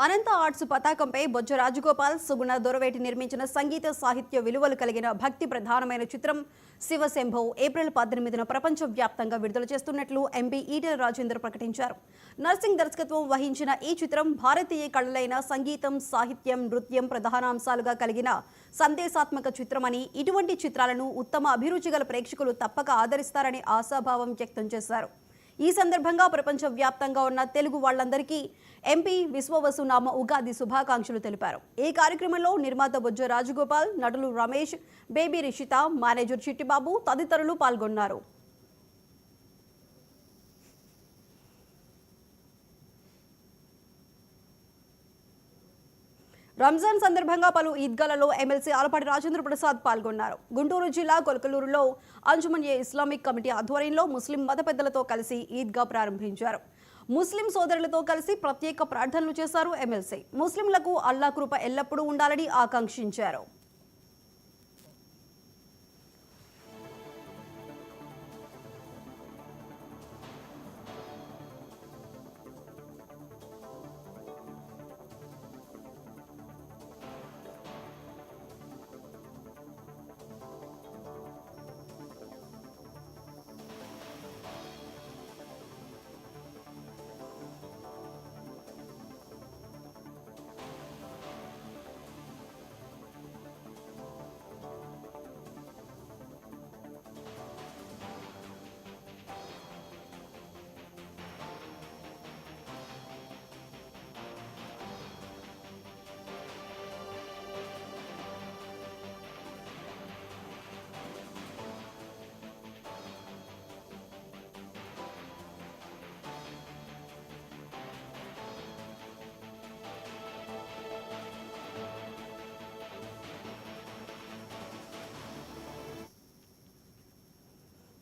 అనంత arts పతాకంపై బొజ్జ రాజగోపాల్, సుగుణ దొరవేటి నిర్మించిన సంగీత సాహిత్య విలువలు కలిగిన భక్తి ప్రధానమైన చిత్రం శివశంభో ఏప్రిల్ 18న ప్రపంచ వ్యాప్తంగా విడుదల చేస్తున్నట్లు ఎంపీ ఈటెల రాజేందర్ ప్రకటించారు. నర్సింగ్ దర్శకత్వం వహించిన ఈ చిత్రం భారతీయ కళలైన సంగీతం, సాహిత్యం, నృత్యం ప్రధానాంశాలుగా కలిగిన సందేశాత్మక చిత్రమని, ఇటువంటి చిత్రాలను ఉత్తమ అభిరుచి గల ప్రేక్షకులు తప్పక ఆదరిస్తారని ఆశాభావం వ్యక్తం చేశారు. ఈ సందర్భంగా ప్రపంచ వ్యాప్తంగా ఉన్న తెలుగు వాళ్లందరికీ ఎంపీ విశ్వవసునామ ఉగాది శుభాకాంక్షలు తెలిపారు. ఈ కార్యక్రమంలో నిర్మాత బొజ్జ రాజగోపాల్, నటులు రమేష్, బేబీ రిషిత, మేనేజర్ చిట్టిబాబు తదితరులు పాల్గొన్నారు. రంజాన్ సందర్భంగా పలు ఈద్గాలలో ఎమ్మెల్సీ ఆలపాటి రాజేంద్ర ప్రసాద్ పాల్గొన్నారు. గుంటూరు జిల్లా కొలకలూరులో అంజుమన్ ఇస్లామిక్ కమిటీ ఆధ్వర్యంలో ముస్లిం మత పెద్దలతో కలిసి ఈద్గా ప్రారంభించారు. ముస్లిం సోదరులతో కలిసి ప్రత్యేక ప్రార్థనలు చేశారు ఎమ్మెల్సీ. ముస్లింలకు అల్లా కృప ఎల్లప్పుడూ ఉండాలని ఆకాంక్షించారు.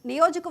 నియోజక